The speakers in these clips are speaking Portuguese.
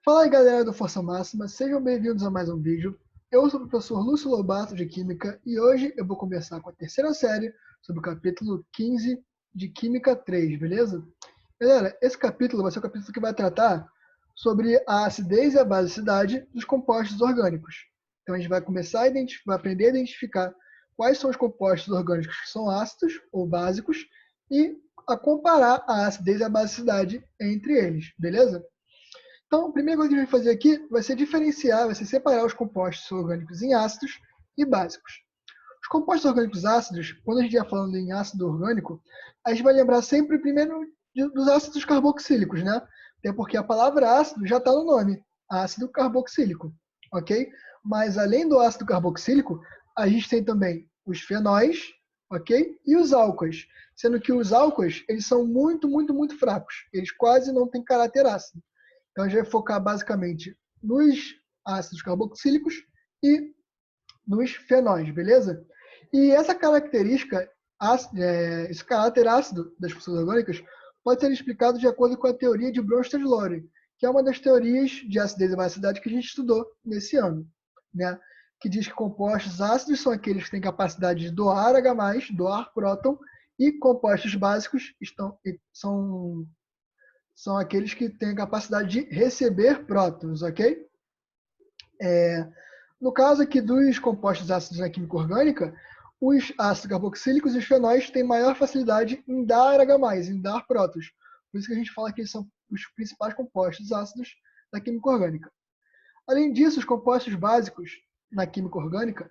Fala aí, galera do Força Máxima, sejam bem-vindos a mais um vídeo. Eu sou o professor Lúcio Lobato de Química e hoje eu vou conversar com a terceira série sobre o capítulo 15 de Química 3, beleza? Galera, esse capítulo vai ser o capítulo que vai tratar sobre a acidez e a basicidade dos compostos orgânicos. Então a gente vai começar vai aprender a identificar quais são os compostos orgânicos que são ácidos ou básicos e a comparar a acidez e a basicidade entre eles, beleza? Então, a primeira coisa que a gente vai fazer aqui vai ser diferenciar, vai ser separar os compostos orgânicos em ácidos e básicos. Os compostos orgânicos ácidos, quando a gente estiver falando em ácido orgânico, a gente vai lembrar sempre primeiro dos ácidos carboxílicos, né? Até porque a palavra ácido já está no nome, ácido carboxílico, ok? Mas além do ácido carboxílico, a gente tem também os fenóis, ok? E os álcoois, sendo que os álcoois, eles são muito fracos, eles quase não têm caráter ácido. Então, a gente vai focar basicamente nos ácidos carboxílicos e nos fenóis, beleza? E essa característica, esse caráter ácido das funções orgânicas pode ser explicado de acordo com a teoria de Bronsted-Lowry, que é uma das teorias de acidez e basicidade que a gente estudou nesse ano, né? Que diz que compostos ácidos são aqueles que têm capacidade de doar H+, doar próton, e compostos básicos são aqueles que têm a capacidade de receber prótons, ok? No caso aqui dos compostos ácidos na química orgânica, os ácidos carboxílicos e os fenóis têm maior facilidade em dar H+, em dar prótons. Por isso que a gente fala que eles são os principais compostos ácidos da química orgânica. Além disso, os compostos básicos na química orgânica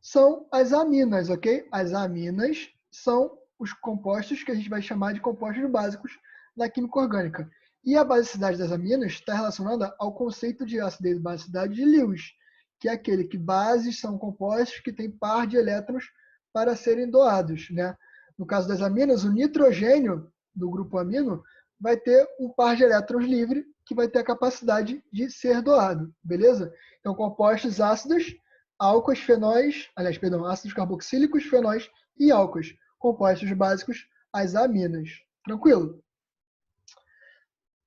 são as aminas, ok? As aminas são os compostos que a gente vai chamar de compostos básicos na química orgânica. E a basicidade das aminas está relacionada ao conceito de acidez e basicidade de Lewis, que é aquele que bases são compostos que têm par de elétrons para serem doados, né? No caso das aminas, o nitrogênio do grupo amino vai ter o par de elétrons livre, que vai ter a capacidade de ser doado, beleza? Então, compostos ácidos, álcoois, fenóis, aliás, perdão, ácidos carboxílicos, fenóis e álcoois, compostos básicos, as aminas. Tranquilo?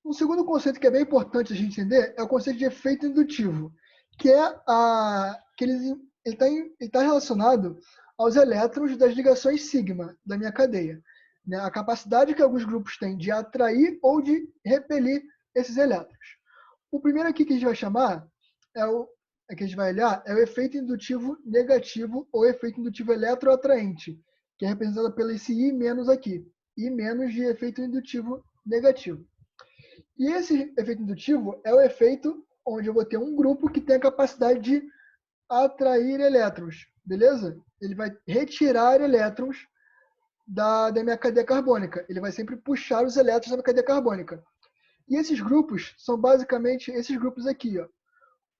Um segundo conceito que é bem importante a gente entender é o conceito de efeito indutivo, que é que ele está relacionado aos elétrons das ligações sigma da minha cadeia, né? A capacidade que alguns grupos têm de atrair ou de repelir esses elétrons. O primeiro aqui que a gente vai chamar que a gente vai olhar é o efeito indutivo negativo ou efeito indutivo eletroatraente, que é representado pelo esse I menos aqui, I menos de efeito indutivo negativo. E esse efeito indutivo é o efeito onde eu vou ter um grupo que tem a capacidade de atrair elétrons, beleza? Ele vai retirar elétrons da minha cadeia carbônica. Ele vai sempre puxar os elétrons da minha cadeia carbônica. E esses grupos são basicamente esses grupos aqui, ó.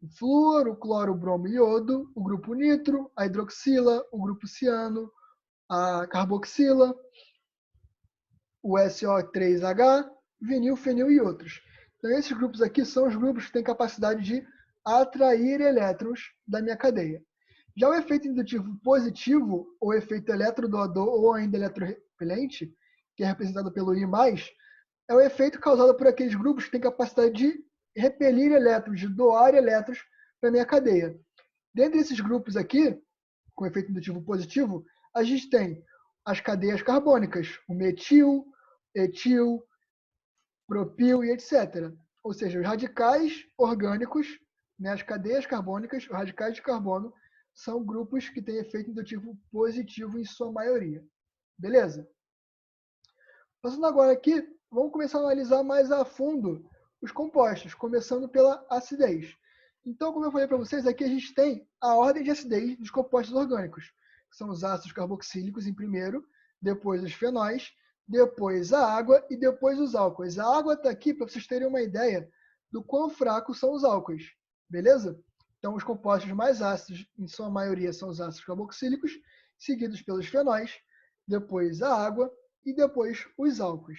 O flúor, o cloro, o bromo e iodo, o grupo nitro, a hidroxila, o grupo ciano, a carboxila, o SO3H, vinil, fenil e outros. Então, esses grupos aqui são os grupos que têm capacidade de atrair elétrons da minha cadeia. Já o efeito indutivo positivo, ou efeito eletrodoador, ou ainda eletrorrepelente, que é representado pelo I+, é o efeito causado por aqueles grupos que têm capacidade de repelir elétrons, de doar elétrons para a minha cadeia. Dentre esses grupos aqui, com efeito indutivo positivo, a gente tem as cadeias carbônicas, o metil, etil, propil e etc. Ou seja, os radicais orgânicos, né, as cadeias carbônicas, os radicais de carbono, são grupos que têm efeito indutivo positivo em sua maioria. Beleza? Passando agora aqui, vamos começar a analisar mais a fundo os compostos, começando pela acidez. Então, como eu falei para vocês, aqui a gente tem a ordem de acidez dos compostos orgânicos, que são os ácidos carboxílicos em primeiro, depois os fenóis, depois a água e depois os álcoois. A água está aqui para vocês terem uma ideia do quão fracos são os álcoois, beleza? Então, os compostos mais ácidos, em sua maioria, são os ácidos carboxílicos, seguidos pelos fenóis, depois a água e depois os álcoois.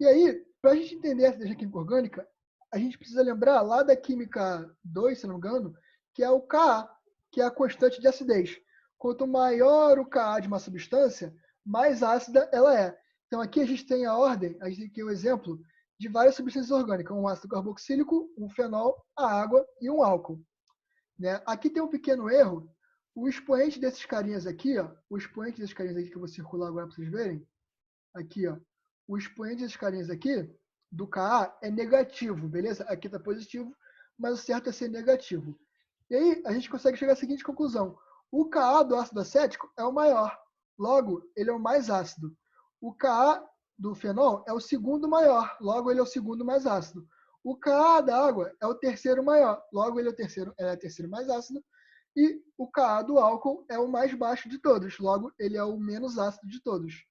E aí, para a gente entender a acidez química orgânica, a gente precisa lembrar lá da química 2, se não me engano, que é o Ka, que é a constante de acidez. Quanto maior o Ka de uma substância, mais ácida ela é. Então aqui a gente tem a ordem, a gente tem aqui o exemplo de várias substâncias orgânicas, um ácido carboxílico, um fenol, a água e um álcool. Né? Aqui tem um pequeno erro. O expoente desses carinhas aqui, ó, o expoente desses carinhas aqui que eu vou circular agora para vocês verem, aqui, ó, o expoente desses carinhas aqui, do Ka, é negativo, beleza? Aqui está positivo, mas o certo é ser negativo. E aí a gente consegue chegar à seguinte conclusão. O Ka do ácido acético é o maior, logo ele é o mais ácido. O Ka do fenol é o segundo maior, logo ele é o segundo mais ácido. O Ka da água é o terceiro maior, logo ele é o terceiro mais ácido. E o Ka do álcool é o mais baixo de todos, logo ele é o menos ácido de todos.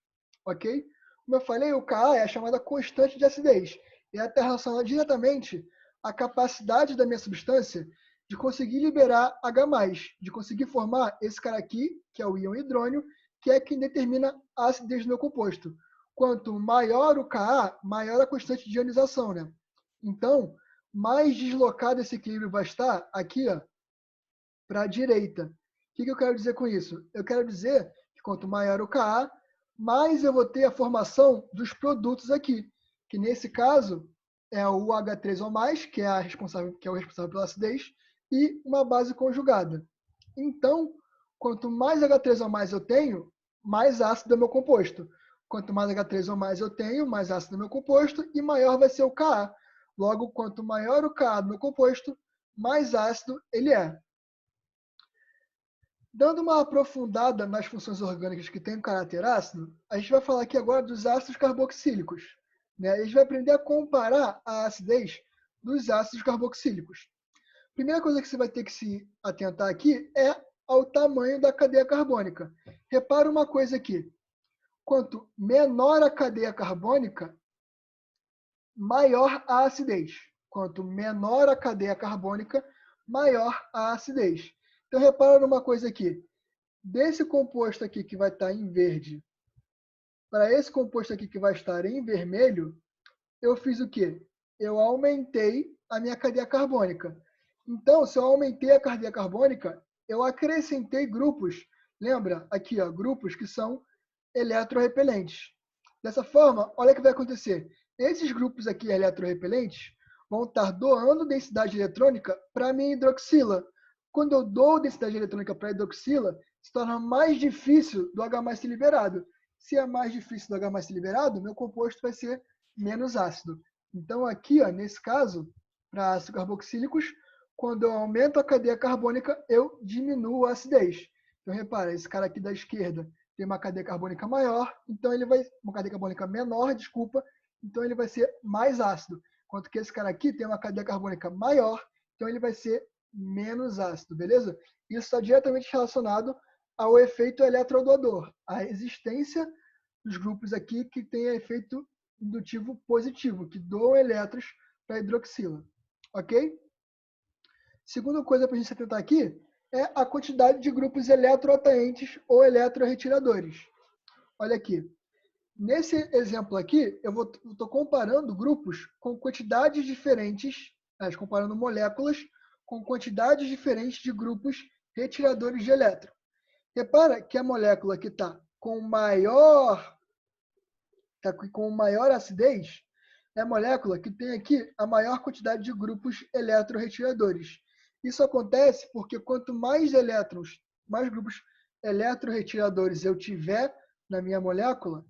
Ok? Como eu falei, o Ka é a chamada constante de acidez. E ela está relacionada diretamente à capacidade da minha substância de conseguir liberar H+, de conseguir formar esse cara aqui, que é o íon hidrônio, que é quem determina a acidez do meu composto. Quanto maior o Ka, maior a constante de ionização, né? Então, mais deslocado esse equilíbrio vai estar aqui, ó, para a direita. O que eu quero dizer com isso? Eu quero dizer que quanto maior o Ka, mais eu vou ter a formação dos produtos aqui, que nesse caso é o H3O+, que é o responsável pela acidez, e uma base conjugada. Então, quanto mais H3O+ eu tenho, mais ácido é o meu composto. Quanto mais H3O+ eu tenho, mais ácido é o meu composto e maior vai ser o Ka. Logo, quanto maior o Ka do meu composto, mais ácido ele é. Dando uma aprofundada nas funções orgânicas que têm caráter ácido, a gente vai falar aqui agora dos ácidos carboxílicos. Né? A gente vai aprender a comparar a acidez dos ácidos carboxílicos. Primeira coisa que você vai ter que se atentar aqui é ao tamanho da cadeia carbônica. Repara uma coisa aqui. Quanto menor a cadeia carbônica, maior a acidez. Quanto menor a cadeia carbônica, maior a acidez. Então, repara numa coisa aqui. Desse composto aqui que vai estar em verde para esse composto aqui que vai estar em vermelho, eu fiz o quê? Eu aumentei a minha cadeia carbônica. Então, se eu aumentei a cadeia carbônica, eu acrescentei grupos. Lembra? Aqui, ó, grupos que são eletrorrepelentes. Dessa forma, olha o que vai acontecer. Esses grupos aqui eletrorrepelentes vão estar doando densidade eletrônica para a minha hidroxila. Quando eu dou densidade eletrônica para a hidroxila, se torna mais difícil do H+ ser liberado. Se é mais difícil do H+ ser liberado, meu composto vai ser menos ácido. Então, aqui, ó, nesse caso, para ácidos carboxílicos, quando eu aumento a cadeia carbônica, eu diminuo a acidez. Então, repara, esse cara aqui da esquerda tem uma cadeia carbônica maior, então ele vai uma cadeia carbônica menor, desculpa, então ele vai ser mais ácido. Enquanto que esse cara aqui tem uma cadeia carbônica maior, então ele vai ser menos ácido, beleza? Isso está diretamente relacionado ao efeito eletrodoador, a existência dos grupos aqui que tem efeito indutivo positivo, que doam elétrons para a hidroxila. Ok? Segunda coisa para a gente se atentar aqui é a quantidade de grupos eletroatraentes ou eletrorretiradores. Olha aqui. Nesse exemplo aqui, eu estou comparando grupos com quantidades diferentes, comparando moléculas com quantidades diferentes de grupos retiradores de elétron. Repara que a molécula que está com maior acidez é a molécula que tem aqui a maior quantidade de grupos eletrorretiradores. Isso acontece porque quanto mais elétrons, mais grupos eletrorretiradores eu tiver na minha molécula,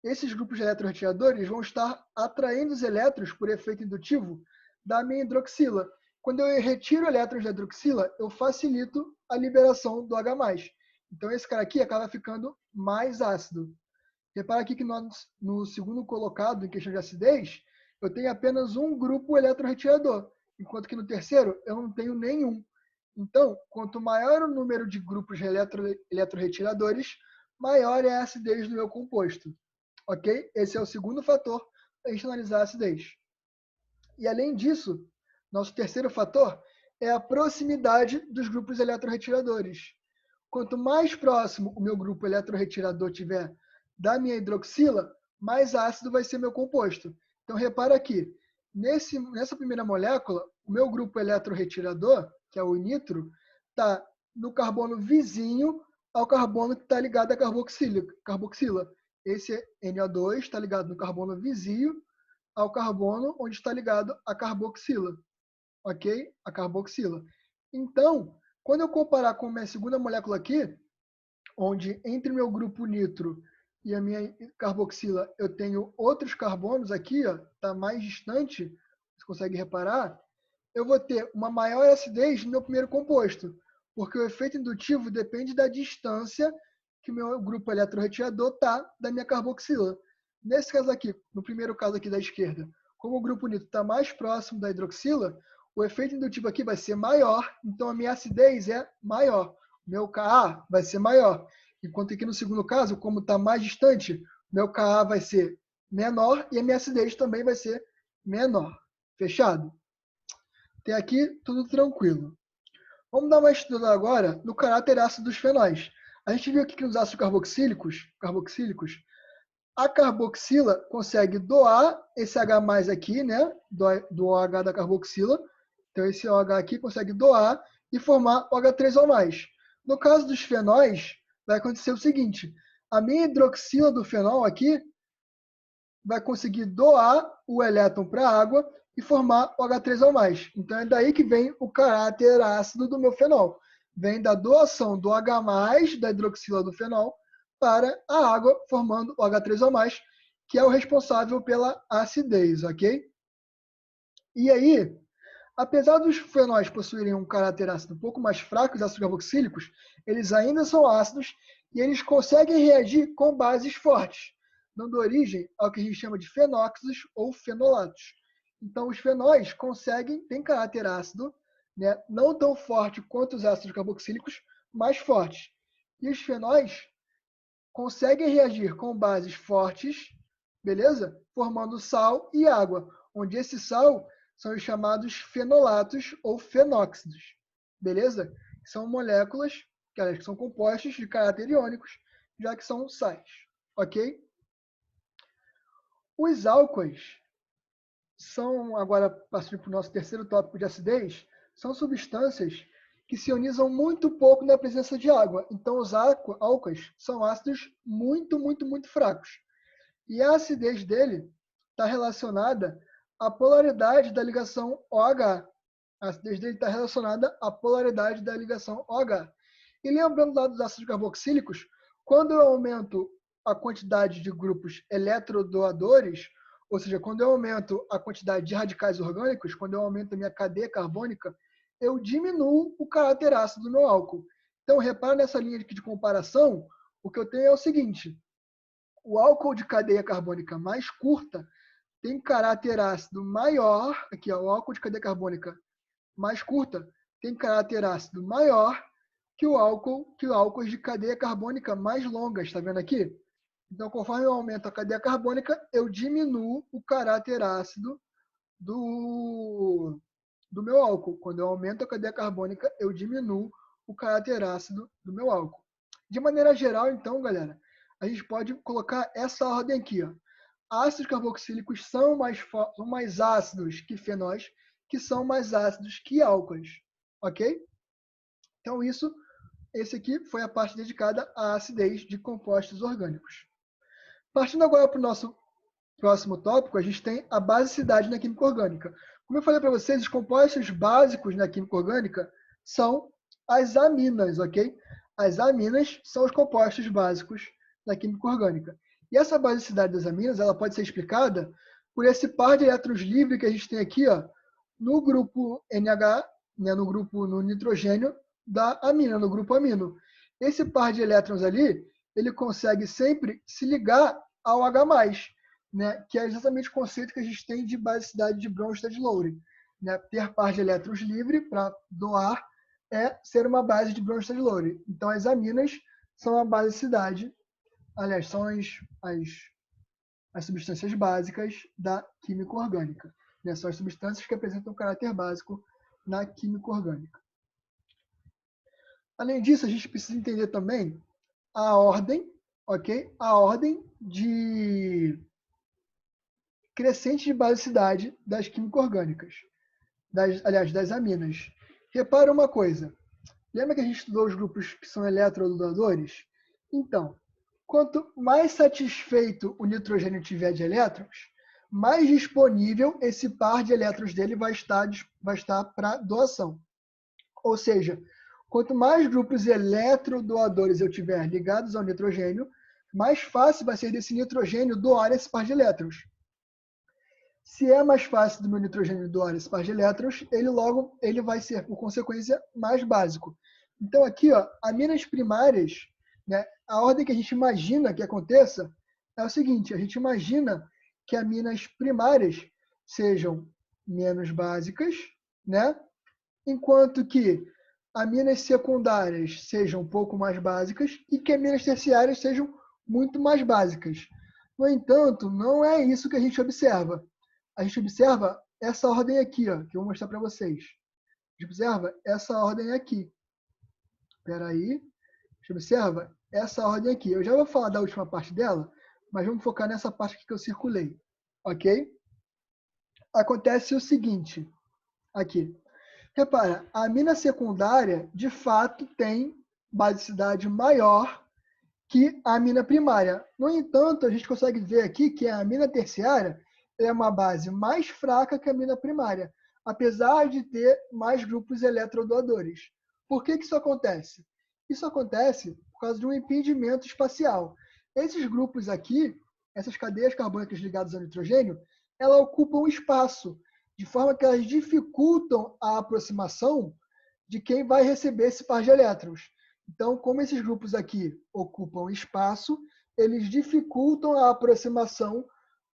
esses grupos eletrorretiradores vão estar atraindo os elétrons por efeito indutivo da minha hidroxila. Quando eu retiro elétrons da hidroxila, eu facilito a liberação do H+. Então esse cara aqui acaba ficando mais ácido. Repara aqui que no segundo colocado, em questão de acidez, eu tenho apenas um grupo eletrorretirador, enquanto que no terceiro eu não tenho nenhum. Então, quanto maior o número de grupos eletrorretiradores, maior é a acidez do meu composto. Ok? Esse é o segundo fator para a gente analisar a acidez. E além disso, nosso terceiro fator é a proximidade dos grupos eletrorretiradores. Quanto mais próximo o meu grupo eletrorretirador tiver da minha hidroxila, mais ácido vai ser meu composto. Então, repara aqui, nessa primeira molécula, o meu grupo eletrorretirador, que é o nitro, está no carbono vizinho ao carbono que está ligado à carboxila. Esse NO2 está ligado no carbono vizinho ao carbono onde está ligado a carboxila, ok? A carboxila. Então, quando eu comparar com a minha segunda molécula aqui, onde entre o meu grupo nitro e a minha carboxila eu tenho outros carbonos aqui, ó, está mais distante, você consegue reparar, eu vou ter uma maior acidez no meu primeiro composto, porque o efeito indutivo depende da distância que o meu grupo eletrorreteador está da minha carboxila. Nesse caso aqui, no primeiro caso aqui da esquerda, como o grupo nitro está mais próximo da hidroxila, o efeito indutivo aqui vai ser maior, então a minha acidez é maior. O meu Ka vai ser maior. Enquanto aqui no segundo caso, como está mais distante, o meu Ka vai ser menor e a minha acidez também vai ser menor. Fechado? Até aqui, tudo tranquilo. Vamos dar uma estudada agora no caráter ácido dos fenóis. A gente viu aqui que nos ácidos carboxílicos, a carboxila consegue doar esse H+ aqui, né, do OH da carboxila. Então, esse OH aqui consegue doar e formar OH3O+. No caso dos fenóis, vai acontecer o seguinte. A minha hidroxila do fenol aqui vai conseguir doar o elétron para a água e formar o H3O+. Então, é daí que vem o caráter ácido do meu fenol. Vem da doação do H+, da hidroxila do fenol, para a água, formando o H3O+, que é o responsável pela acidez, ok? E aí, apesar dos fenóis possuírem um caráter ácido um pouco mais fraco, os ácidos carboxílicos, eles ainda são ácidos e eles conseguem reagir com bases fortes, dando origem ao que a gente chama de fenóxidos ou fenolatos. Então, os fenóis têm caráter ácido, né, não tão forte quanto os ácidos carboxílicos, mas fortes. E os fenóis conseguem reagir com bases fortes, beleza? Formando sal e água, onde esse sal são os chamados fenolatos ou fenóxidos, beleza? São moléculas, que são compostos de caráter iônicos, já que são sais, ok? Os álcoois são, agora passando para o nosso terceiro tópico de acidez, são substâncias que se ionizam muito pouco na presença de água. Então, os álcoois são ácidos muito, muito, muito fracos. E a acidez dele está relacionada à polaridade da ligação OH. A acidez dele está relacionada à polaridade da ligação OH. E lembrando lá dos ácidos carboxílicos, quando eu aumento a quantidade de grupos eletrodoadores, ou seja, quando eu aumento a quantidade de radicais orgânicos, quando eu aumento a minha cadeia carbônica, eu diminuo o caráter ácido do meu álcool. Então, repara nessa linha de comparação, o que eu tenho é o seguinte: o álcool de cadeia carbônica mais curta tem caráter ácido maior, aqui ó, o álcool de cadeia carbônica mais curta tem caráter ácido maior que o álcool de cadeia carbônica mais longa, está vendo aqui? Então, conforme eu aumento a cadeia carbônica, eu diminuo o caráter ácido do meu álcool. Quando eu aumento a cadeia carbônica, eu diminuo o caráter ácido do meu álcool. De maneira geral, então, galera, a gente pode colocar essa ordem aqui. Ó. Ácidos carboxílicos são mais ácidos que fenóis, que são mais ácidos que álcoois. Ok? Então, esse aqui foi a parte dedicada à acidez de compostos orgânicos. Partindo agora para o nosso próximo tópico, a gente tem a basicidade na química orgânica. Como eu falei para vocês, os compostos básicos na química orgânica são as aminas, ok? As aminas são os compostos básicos da química orgânica. E essa basicidade das aminas, ela pode ser explicada por esse par de elétrons livres que a gente tem aqui, ó, no grupo NH, né, no nitrogênio da amina, no grupo amino. Esse par de elétrons ali, ele consegue sempre se ligar ao H+, né, que é exatamente o conceito que a gente tem de basicidade de Bronsted-Lowry. Né? Ter par de elétrons livre para doar é ser uma base de Bronsted-Lowry. Então, as aminas são a basicidade, aliás, são as substâncias básicas da química orgânica. Né? São as substâncias que apresentam caráter básico na química orgânica. Além disso, a gente precisa entender também a ordem, ok? A ordem de crescente de basicidade das químicas orgânicas, das aminas. Repara uma coisa. Lembra que a gente estudou os grupos que são eletrodoadores? Então, quanto mais satisfeito o nitrogênio tiver de elétrons, mais disponível esse par de elétrons dele vai estar para doação. Ou seja, quanto mais grupos eletrodoadores eu tiver ligados ao nitrogênio, mais fácil vai ser desse nitrogênio doar esse par de elétrons. Se é mais fácil do meu nitrogênio doar esse par de elétrons, ele vai ser, por consequência, mais básico. Então aqui, ó, aminas primárias, né, a ordem que a gente imagina que aconteça é o seguinte: a gente imagina que aminas primárias sejam menos básicas, né, enquanto que aminas secundárias sejam um pouco mais básicas e que aminas terciárias sejam muito mais básicas. No entanto, não é isso que a gente observa. A gente observa essa ordem aqui, ó, que eu vou mostrar para vocês. A gente observa essa ordem aqui. Espera aí. A gente observa essa ordem aqui. Eu já vou falar da última parte dela, mas vamos focar nessa parte aqui que eu circulei. Ok? Acontece o seguinte. Aqui. Repara, a amina secundária, de fato, tem basicidade maior que a amina primária. No entanto, a gente consegue ver aqui que a amina terciária é uma base mais fraca que a amina primária, apesar de ter mais grupos eletrodoadores. Por que isso acontece? Isso acontece por causa de um impedimento espacial. Esses grupos aqui, essas cadeias carbônicas ligadas ao nitrogênio, elas ocupam espaço, de forma que elas dificultam a aproximação de quem vai receber esse par de elétrons. Então, como esses grupos aqui ocupam espaço, eles dificultam a aproximação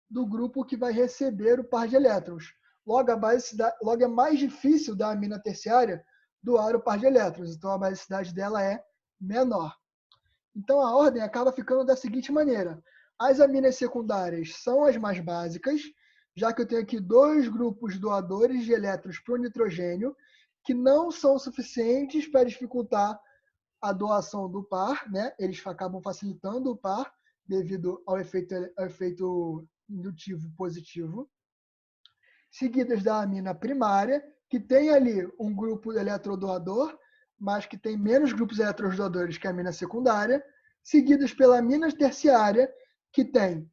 do grupo que vai receber o par de elétrons. Logo, é mais difícil da amina terciária doar o par de elétrons, então a basicidade dela é menor. Então, a ordem acaba ficando da seguinte maneira: as aminas secundárias são as mais básicas, já que eu tenho aqui dois grupos doadores de elétrons para o nitrogênio, que não são suficientes para dificultar a doação do par, né? Eles acabam facilitando o par devido ao efeito indutivo positivo, seguidas da amina primária, que tem ali um grupo eletrodoador, mas que tem menos grupos eletrodoadores que a amina secundária, seguidas pela amina terciária, que tem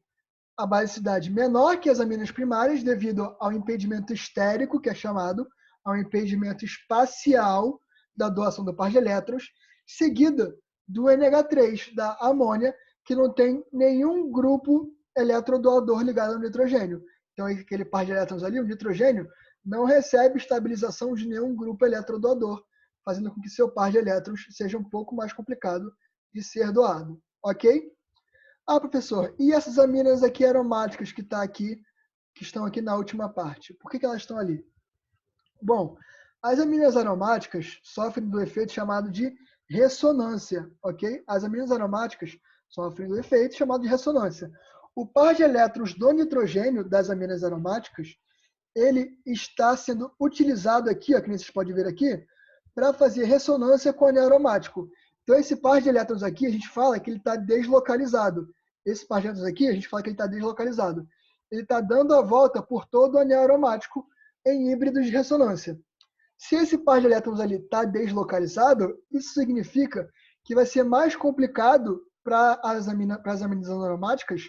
a basicidade menor que as aminas primárias devido ao impedimento estérico, que é chamado, ao impedimento espacial da doação do par de elétrons, seguida do NH3, da amônia, que não tem nenhum grupo eletrodoador ligado ao nitrogênio. Então, aquele par de elétrons ali, o nitrogênio, não recebe estabilização de nenhum grupo eletrodoador, fazendo com que seu par de elétrons seja um pouco mais complicado de ser doado. Ok? Ah, professor, e essas aminas aqui aromáticas que estão aqui na última parte? Por que elas estão ali? Bom, as aminas aromáticas sofrem do efeito chamado de ressonância, ok? As aminas aromáticas sofrem do efeito chamado de ressonância. O par de elétrons do nitrogênio das aminas aromáticas, ele está sendo utilizado aqui, ó, que vocês podem ver aqui, para fazer ressonância com o anel aromático. Então, esse par de elétrons aqui, a gente fala que ele está deslocalizado. Esse par de elétrons aqui, a gente fala que ele está deslocalizado. Ele está dando a volta por todo o anel aromático em híbridos de ressonância. Se esse par de elétrons ali está deslocalizado, isso significa que vai ser mais complicado para as aminas aromáticas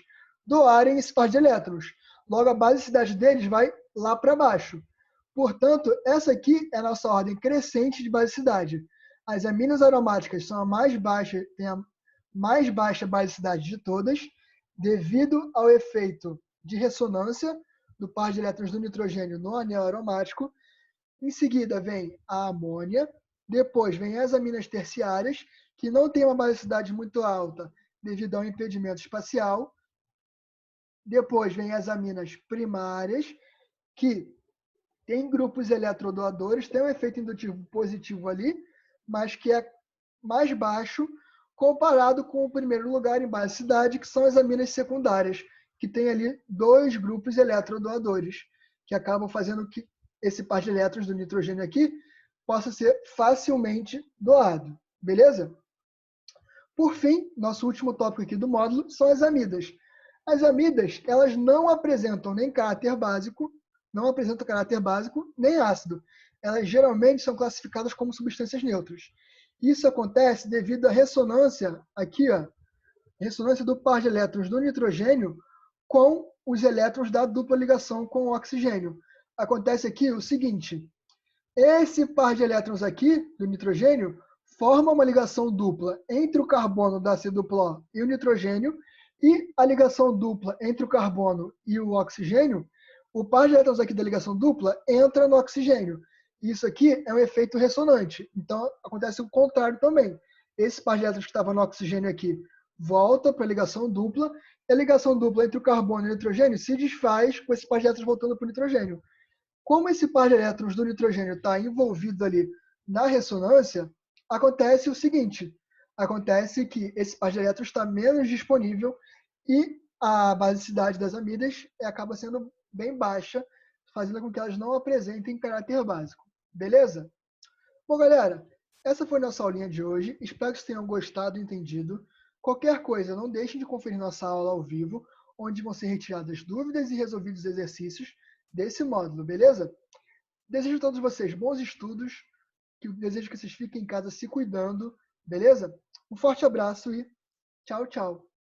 doarem esse par de elétrons. Logo, a basicidade deles vai lá para baixo. Portanto, essa aqui é a nossa ordem crescente de basicidade. As aminas aromáticas são a mais baixa, têm a mais baixa basicidade de todas, devido ao efeito de ressonância do par de elétrons do nitrogênio no anel aromático. Em seguida vem a amônia, depois vem as aminas terciárias, que não têm uma basicidade muito alta devido ao impedimento espacial. Depois vem as aminas primárias, que têm grupos eletrodoadores, tem um efeito indutivo positivo ali, mas que é mais baixo comparado com o primeiro lugar em basicidade, que são as aminas secundárias, que tem ali dois grupos eletrodoadores, que acabam fazendo que esse par de elétrons do nitrogênio aqui possa ser facilmente doado. Beleza? Por fim, nosso último tópico aqui do módulo são as amidas. As amidas, elas não apresentam nem caráter básico, nem ácido. Elas geralmente são classificadas como substâncias neutras. Isso acontece devido à ressonância, aqui, ó, ressonância do par de elétrons do nitrogênio com os elétrons da dupla ligação com o oxigênio. Acontece aqui o seguinte, esse par de elétrons aqui, do nitrogênio, forma uma ligação dupla entre o carbono da C-O e o nitrogênio, e a ligação dupla entre o carbono e o oxigênio, o par de elétrons aqui da ligação dupla entra no oxigênio. Isso aqui é um efeito ressonante. Então, acontece o contrário também. Esse par de elétrons que estava no oxigênio aqui volta para a ligação dupla, e a ligação dupla entre o carbono e o nitrogênio se desfaz com esse par de elétrons voltando para o nitrogênio. Como esse par de elétrons do nitrogênio está envolvido ali na ressonância, acontece o seguinte, acontece que esse par de elétrons está menos disponível e a basicidade das amidas acaba sendo bem baixa, fazendo com que elas não apresentem caráter básico. Beleza? Bom, galera, essa foi nossa aulinha de hoje. Espero que vocês tenham gostado e entendido. Qualquer coisa, não deixem de conferir nossa aula ao vivo, onde vão ser retiradas dúvidas e resolvidos exercícios desse módulo, beleza? Desejo a todos vocês bons estudos, desejo que vocês fiquem em casa se cuidando, beleza? Um forte abraço e tchau, tchau.